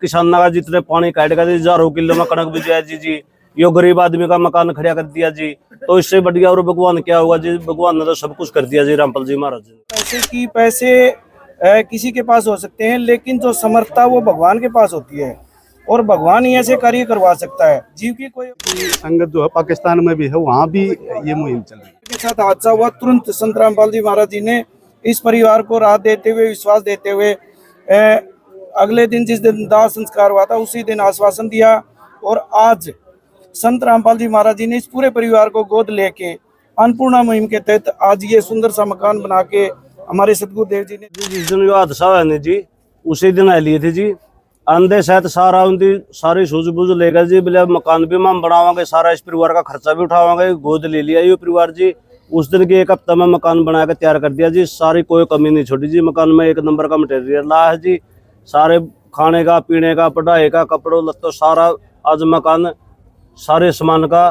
किसान का जितने पानी काट का हजारों किलो में कणक भी जाए जी यो गरीब आदमी का मकान खड़ा कर दिया जी। तो इससे बढ़िया और भगवान क्या होगा जी। भगवान ने तो सब कुछ कर दिया जी रामपाल जी महाराज जी। पैसे किसी के पास हो सकते हैं, लेकिन जो समर्थता वो भगवान के पास होती है और भगवान ही ऐसे कार्य करवा सकता है। जीव की कोई संगत जो है पाकिस्तान में भी है, वहाँ भी ये मुहिम चल रही है। के साथ हादसा हुआ, तुरंत संत रामपाल जी महाराज जी ने इस परिवार को राहत देते हुए, विश्वास देते हुए अगले दिन जिस दिन दाह संस्कार हुआ था उसी दिन आश्वासन दिया। और आज संत रामपाल जी महाराज जी ने इस पूरे परिवार को गोद लेके अन्नपूर्णा मुहिम के तहत आज ये सुंदर सा मकान बना के हमारे सतगुरुदेव जी ने जिस दिन हादसा हुआ नहीं जी उसी दिन आ लिए थे जी। आंधे सहित सारा उनकी सारी सूझबूझ लेकर जी बोले मकान भी हम बनावांगे, सारा इस परिवार का खर्चा भी उठावांगे। गोद ले लिया ये परिवार जी। उस दिन के एक हफ्ता में मकान बना के तैयार कर दिया जी। सारी कोई कमी नहीं छोड़ी जी। मकान में एक नंबर का मटेरियल ला है जी। सारे खाने का, पीने का, पढ़ाई का, कपड़ों लत्तों सारा आज मकान सारे सामान का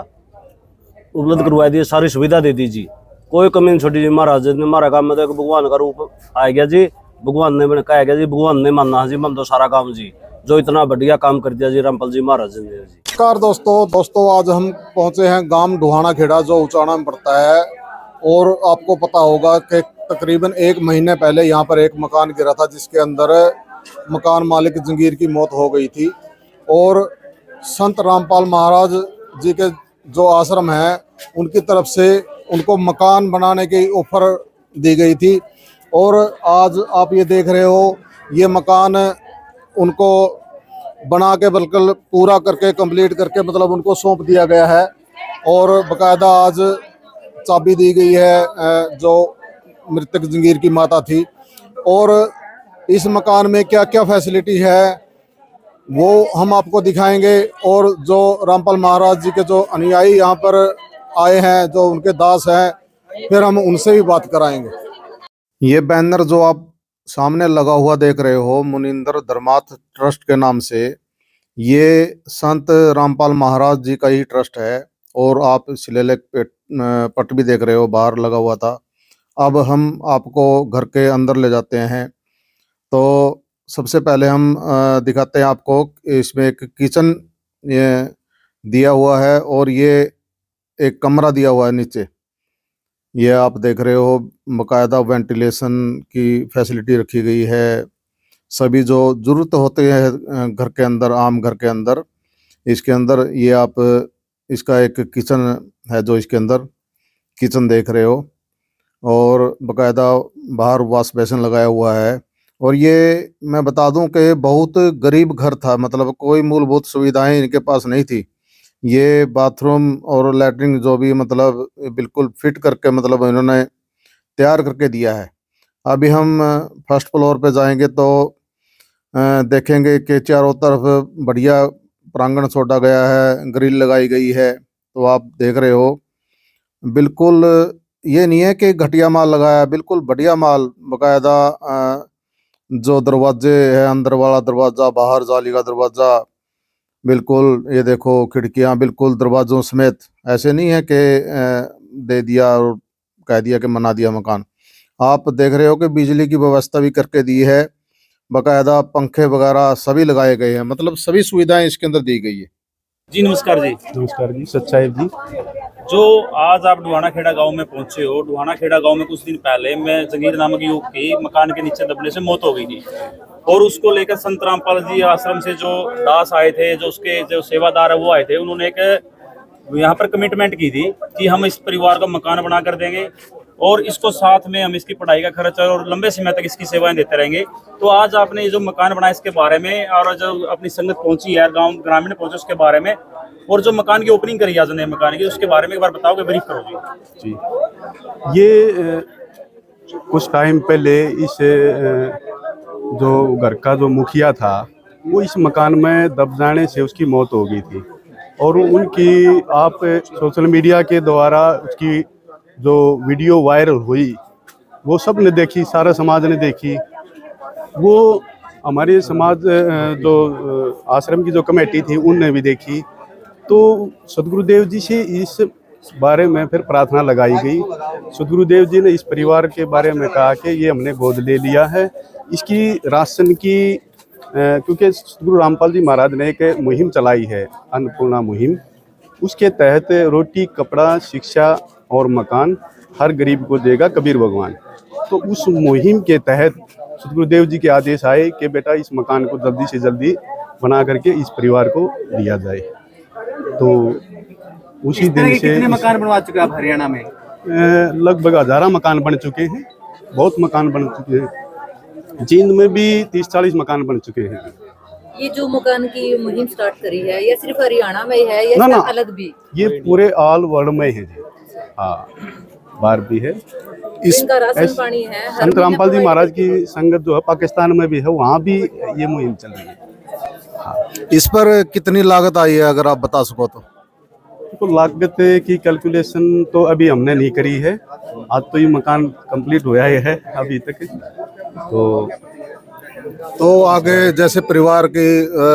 उपलब्ध करवा दिए, सारी सुविधा दे दी जी। कोई कमी नहीं छोड़ी जी। महाराज ने हमारा काम में तो भगवान का रूप आ गया जी। भगवान ने कहा गया जी, भगवान ने मानना जी मन तो सारा काम जी, जो इतना बढ़िया काम कर दिया जी रामपाल जी महाराज ने जी। नमस्कार दोस्तों आज हम पहुंचे हैं गांव ढुहाना खेड़ा जो उचाना में पड़ता है। और आपको पता होगा कि तकरीबन एक महीने पहले यहाँ पर एक मकान गिरा था जिसके अंदर मकान मालिक जंगीर की मौत हो गई थी। और संत रामपाल महाराज जी के जो आश्रम है उनकी तरफ से उनको मकान बनाने की ऑफर दी गई थी। और आज आप ये देख रहे हो ये मकान उनको बना के बिल्कुल पूरा करके कंप्लीट करके मतलब उनको सौंप दिया गया है। और बकायदा आज चाबी दी गई है जो मृतक जंगीर की माता थी। और इस मकान में क्या क्या फैसिलिटी है वो हम आपको दिखाएंगे। और जो रामपाल महाराज जी के जो अनुयायी यहाँ पर आए हैं, जो उनके दास हैं, फिर हम उनसे भी बात कराएंगे। ये बैनर जो आप सामने लगा हुआ देख रहे हो मुनिंदर धर्मार्थ ट्रस्ट के नाम से, ये संत रामपाल महाराज जी का ही ट्रस्ट है। और आप शिलालेख पट भी देख रहे हो बाहर लगा हुआ था। अब हम आपको घर के अंदर ले जाते हैं। तो सबसे पहले हम दिखाते हैं आपको। इसमें एक किचन ये दिया हुआ है और ये एक कमरा दिया हुआ है नीचे। ये आप देख रहे हो बाकायदा वेंटिलेशन की फैसिलिटी रखी गई है। सभी जो ज़रूरत होते हैं घर के अंदर, आम घर के अंदर, इसके अंदर ये आप इसका एक किचन है जो इसके अंदर किचन देख रहे हो। और बाकायदा बाहर वॉश बेसिन लगाया हुआ है। और ये मैं बता दूं कि बहुत गरीब घर था, मतलब कोई मूलभूत सुविधाएं इनके पास नहीं थी। ये बाथरूम और लैट्रिन जो भी मतलब बिल्कुल फिट करके मतलब इन्होंने तैयार करके दिया है। अभी हम फर्स्ट फ्लोर पे जाएंगे तो देखेंगे कि चारों तरफ बढ़िया प्रांगण छोड़ा गया है, ग्रिल लगाई गई है। तो आप देख रहे हो बिल्कुल ये नहीं है कि घटिया माल लगाया है, बिल्कुल बढ़िया माल। बाकायदा जो दरवाजे है, अंदर वाला दरवाज़ा, बाहर जाली का दरवाज़ा, बिल्कुल ये देखो खिड़कियां बिल्कुल दरवाज़ों समेत। ऐसे नहीं है कि दे दिया और कह दिया कि बना दिया मकान। आप देख रहे हो कि बिजली की व्यवस्था भी करके दी है, बाकायदा पंखे वगैरह सभी लगाए गए हैं, मतलब सभी सुविधाएं इसके अंदर दी गई है। जी नमस्कार जी। नमस्कार जी, सच्चाई जी। जो आज आप ढुहाना खेड़ा गांव में पहुंचे हो, ढुहाना खेड़ा गांव में कुछ दिन पहले में जंगीर नामक युवक की मकान के नीचे दबने से मौत हो गई थी। और उसको लेकर संत रामपाल जी आश्रम से जो दास आए थे, जो उसके जो सेवादार है वो आए थे, उन्होंने एक यहाँ पर कमिटमेंट की थी कि हम इस परिवार को मकान बना कर देंगे और इसको साथ में हम इसकी पढ़ाई का खर्च और लंबे समय तक इसकी सेवाएं देते रहेंगे। तो आज आपने ये जो मकान बनाया इसके बारे में, और जो अपनी संगत पहुंची है, गांव ग्रामीण पहुंचे उसके बारे में, और जो मकान की ओपनिंग करी आज नए मकान की, उसके बारे में एक बार बताओगे, ब्रीफ करो जी। ये कुछ टाइम पहले इस जो घर का जो मुखिया था वो इस मकान में दब जाने से उसकी मौत हो गई थी। और उनकी आप सोशल मीडिया के द्वारा उसकी जो वीडियो वायरल हुई वो सब ने देखी, सारा समाज ने देखी। वो हमारे समाज जो आश्रम की जो कमेटी थी उनने भी देखी। तो सदगुरुदेव जी से इस बारे में फिर प्रार्थना लगाई गई। सदगुरुदेव जी ने इस परिवार के बारे में कहा कि ये हमने गोद ले लिया है, इसकी राशन की क्योंकि सतगुरु रामपाल जी महाराज ने एक मुहिम चलाई है, अन्नपूर्णा मुहिम। उसके तहत रोटी, कपड़ा, शिक्षा और मकान हर गरीब को देगा कबीर भगवान। तो उस मुहिम के तहत सतगुरुदेव जी के आदेश आए कि बेटा इस मकान को जल्दी से जल्दी बना करके इस परिवार को दिया जाए। तो उसी दिन से कितने मकान बनवा चुके आप हरियाणा में? लगभग 1000 मकान बन चुके हैं, बहुत मकान बन चुके हैं। जींद में भी 30-40 मकान बन चुके हैं। ये जो मकान की मुहिम स्टार्ट करी है, ये सिर्फ हरियाणा में ही है या ना, इसका अलग भी? ये पूरे ऑल वर्ल्ड में है जी। हाँ, बाहर भी है। इनका राशन पानी है। संत रामपाल जी महाराज की संगत जो है पाकिस्तान में भी है, वहाँ भी ये मुहिम चल रही है। इस पर कितनी लागत आई है अगर आप बता सको तो? तो लागत की कैलकुलेशन तो अभी हमने नहीं करी है। आज तो ये मकान कंप्लीट हुआ ही है अभी तक। तो आगे जैसे परिवार के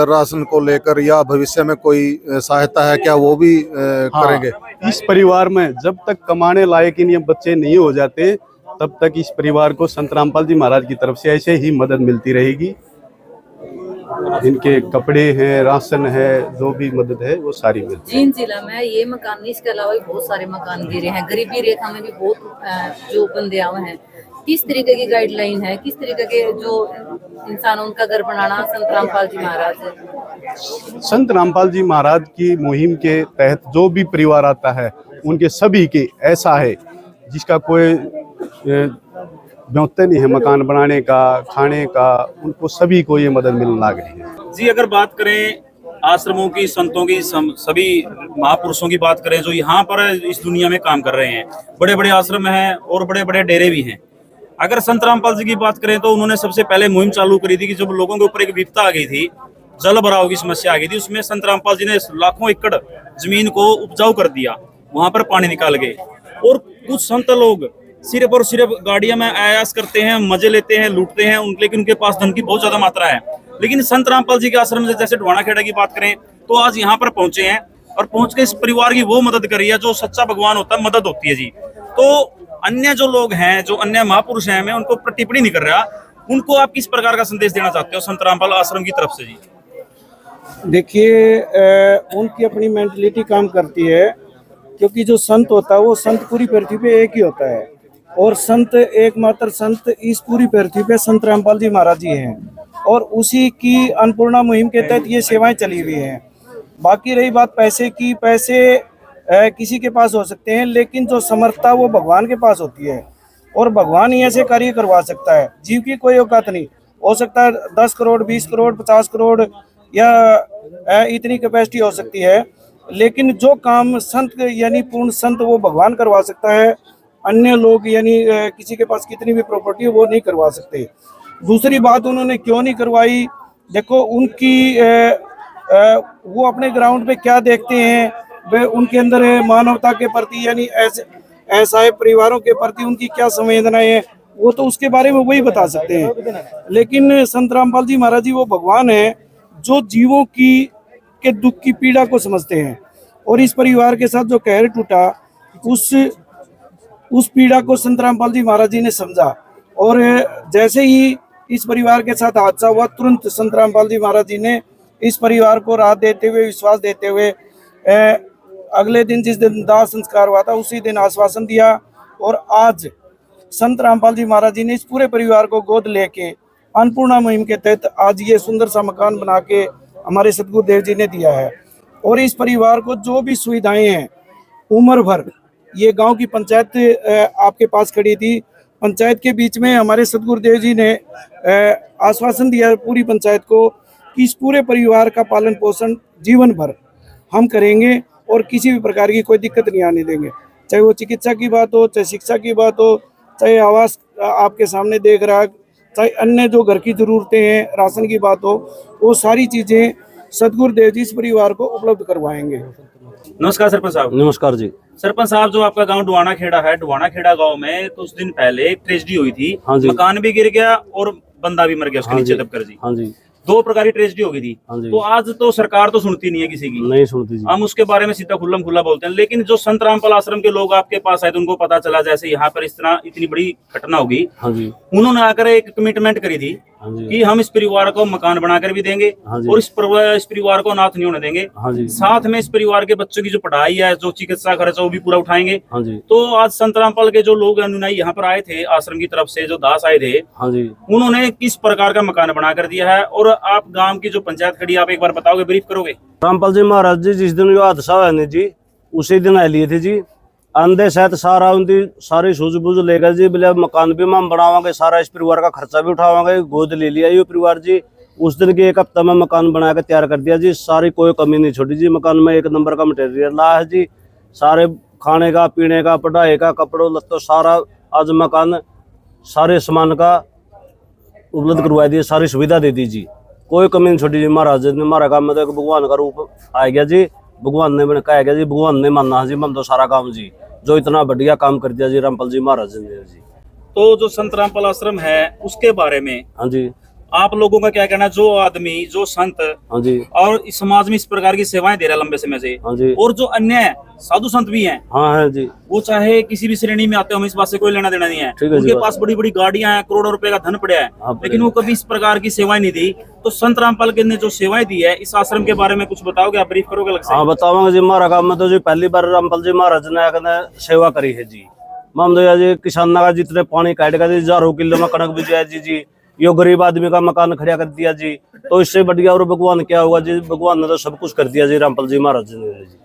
राशन को लेकर या भविष्य में कोई सहायता है क्या, वो भी करेंगे? इस परिवार में जब तक कमाने लायक इन ये बच्चे नहीं हो जाते तब तक इस परिवार को संत रामपाल जी महाराज की तरफ से ऐसे ही मदद मिलती रहेगी। इनके कपड़े हैं, राशन है, जो भी मदद है वो सारी मिलती है। जींद जिला में ये मकान नहीं, इसके अलावा भी बहुत सारे मकान गिरे हैं। गरीबी रेखा में भी बहुत जो बंदे आए हैं। किस तरीके की गाइडलाइन है, किस तरीके के जो इंसान उनका घर बनाना संत रामपाल जी महाराज है? संत रामपाल जी महाराज की मुहिम के तहत जो भी परिवार आता है उनके सभी के ऐसा है जिसका कोई व्यवस्था नहीं है मकान बनाने का, खाने का, उनको सभी को ये मदद मिलने लग रही है जी। अगर बात करें आश्रमों की, संतों की, सभी महापुरुषों की बात करें जो यहाँ पर इस दुनिया में काम कर रहे हैं, बड़े बड़े आश्रम हैं और बड़े बड़े डेरे भी हैं। अगर संत रामपाल जी की बात करें तो उन्होंने सबसे पहले मुहिम चालू करी थी कि जब लोगों के ऊपर एक विपदा आ गई थी, जल भराव की समस्या आ गई थी, उसमें संत रामपाल जी ने लाखों एकड़ जमीन को उपजाऊ कर दिया, वहां पर पानी निकाल गए। और कुछ संत लोग सिर्फ और सिर्फ गाड़ियां में आयास करते हैं, मजे लेते हैं, लूटते हैं, लेकिन उनके पास धन की बहुत ज्यादा मात्रा है। लेकिन संत रामपाल जी के आश्रम से जैसे ढवाना खेड़ा की बात करें तो आज यहाँ पर पहुंचे हैं और पहुंच के इस परिवार की वो मदद करी है जो सच्चा भगवान होता है, मदद होती है जी। तो अन्य जो लोग हैं, जो अन्य महापुरुष हैं, मैं उनको टिप्पणी नहीं कर रहा, उनको आप किस प्रकार का संदेश देना चाहते हो संत रामपाल आश्रम की तरफ से जी? देखिए, उनकी अपनी मेंटलिटी काम करती है, क्योंकि जो संत होता है वो संत पूरी पृथ्वी पे एक ही होता है, और संत एकमात्र संत इस पूरी पृथ्वी पे संत रामपाल जी महाराज जी हैं, और उसी की अन्नपूर्णा मुहिम के तहत ये सेवाएं चली हुई हैं। बाकी रही बात पैसे की, पैसे किसी के पास हो सकते हैं, लेकिन जो समर्थता वो भगवान के पास होती है, और भगवान ही ऐसे कार्य करवा सकता है। जीव की कोई औकात नहीं। हो सकता है 10 करोड़, 20 करोड़, 50 करोड़ या इतनी कैपेसिटी हो सकती है, लेकिन जो काम संत यानी पूर्ण संत वो भगवान करवा सकता है। अन्य लोग यानी किसी के पास कितनी भी प्रॉपर्टी है वो नहीं करवा सकते। दूसरी बात उन्होंने क्यों नहीं करवाई, देखो उनकी वो अपने ग्राउंड पे क्या देखते हैं, वे उनके अंदर मानवता के प्रति यानी ऐसे परिवारों के प्रति उनकी क्या संवेदनाएं हैं, वो तो उसके बारे में वही बता सकते हैं। लेकिन संत रामपाल जी महाराज जी वो भगवान है जो जीवों के दुख की पीड़ा को समझते हैं, और इस परिवार के साथ जो कहर टूटा उस पीड़ा को संत रामपाल जी महाराज जी ने समझा, और जैसे ही इस परिवार के साथ हादसा हुआ तुरंत संत रामपाल जी महाराज जी ने इस परिवार को राहत देते हुए, विश्वास देते हुए अगले दिन जिस दिन दाह संस्कार हुआ था उसी दिन आश्वासन दिया, और आज संत रामपाल जी महाराज जी ने इस पूरे परिवार को गोद लेके अन्नपूर्णा मुहिम के तहत आज ये सुंदर सा मकान बना के हमारे सतगुरुदेव जी ने दिया है। और इस परिवार को जो भी सुविधाएं हैं उम्र भर, ये गांव की पंचायत आपके पास खड़ी थी, पंचायत के बीच में हमारे सतगुरुदेव जी ने आश्वासन दिया पूरी पंचायत को कि इस पूरे परिवार का पालन पोषण जीवन भर हम करेंगे और किसी भी प्रकार की कोई दिक्कत नहीं आने देंगे, चाहे वो चिकित्सा की बात हो, चाहे शिक्षा की बात हो, चाहे आवास आपके सामने देख रहा, चाहे अन्य जो घर की ज़रूरतें हैं, राशन की बात हो, वो सारी चीज़ें सतगुरुदेव जी इस परिवार को उपलब्ध करवाएंगे। नमस्कार सरपंच साहब। नमस्कार जी। सरपंच साहब, जो आपका गांव ढवाना खेड़ा है, ढवाना खेड़ा गांव में कुछ दिन पहले एक ट्रेजेडी हुई थी। हाँ जी। मकान भी गिर गया और बंदा भी मर गया उसके नीचे दबकर जी। हाँ जी। 2 प्रकार की ट्रेजेडी हो गई थी। हाँ जी। तो आज तो सरकार तो सुनती नहीं है किसी की, नहीं सुनती जी। हम उसके बारे में सीधा खुल्लम खुल्ला बोलते हैं। लेकिन जो संत रामपाल आश्रम के लोग आपके पास आए तो उनको पता चला जैसे यहाँ पर इतनी बड़ी घटना होगी। हाँ जी। उन्होंने आकर एक कमिटमेंट करी थी हाँ जी। कि हम इस परिवार को मकान बनाकर भी देंगे हाँ जी। और इस परिवार को अनाथ नहीं होने देंगे। हाँ जी। साथ में इस परिवार के बच्चों की जो पढ़ाई है, जो चिकित्सा खर्च है, वो भी पूरा उठाएंगे। हाँ जी। तो आज संत रामपाल के जो लोग अनुयायी यहाँ पर आए थे, आश्रम की तरफ से जो दास आए थे, हाँ जी। उन्होंने किस प्रकार का मकान बनाकर दिया है, और आप गांव की जो पंचायत खड़ी है, आप एक बार बताओगे, ब्रीफ करोगे? रामपाल जी महाराज जी जिस दिन जो हादसा हुआ नहीं जी, उसी दिन आ लिए थे जी। आंधे सहित सारा उनकी सारी सूझबूझ लेकर जी, बोले मकान भी हम बनावांगे, सारा इस परिवार का खर्चा भी उठावांगे, गोद ले लिया ये परिवार जी। उस दिन के एक हफ्ता में मकान बना के तैयार कर दिया जी, सारी कोई कमी नहीं छोड़ी जी। मकान में एक नंबर का मटेरियल ला है जी, सारे खाने का, पीने का, पढ़ाई का, कपड़ों लत्तों सारा आज मकान सारे सामान का उपलब्ध करवा दिए, सारी सुविधा दे दी जी, कोई कमी नहीं छोड़ी जी। महाराज ने हमारा काम में तो एक भगवान का रूप आ गया जी, भगवान ने मैंने कहा गया जी, भगवान ने मानना जी मन तो सारा काम जी, जो इतना बढ़िया काम कर दिया जी रामपाल जी महाराज ने जी। तो जो संत रामपाल आश्रम है उसके बारे में हाँ जी। आप लोगों का क्या कहना है? जो आदमी, जो संत हाँ जी। और इस समाज में इस प्रकार की सेवाएं दे रहा है लंबे समय से, हाँ जी। और जो अन्य साधु संत भी हैं, हाँ है जी। वो चाहे किसी भी श्रेणी में आते हो, हमें इस बात से कोई लेना देना नहीं है, ठीक है जी, उनके बात। पास बड़ी बड़ी गाड़ियां हैं, करोड़ों रुपए का धन पड़ा है, हाँ, पड़े लेकिन वो कभी इस प्रकार की सेवाएं नहीं दी। तो संत रामपाल के ने जो सेवाएं दी है, इस आश्रम के बारे में कुछ बताओगे, आप ब्रीफ करोगे अलग से? हाँ बतावांगे जी। हमारा काम में तो जी पहली बार रामपाल जी महाराज ने आकर सेवा करी है जी। मान दो जी किसाना का जितने पानी काट कर जी, हजारों किलो में कणक भी जाए जी, यो गरीब आदमी का मकान खड़ा कर दिया जी। तो इससे बढ़िया और भगवान क्या होगा जी, भगवान ने तो सब कुछ कर दिया जी रामपाल जी महाराज ने जी।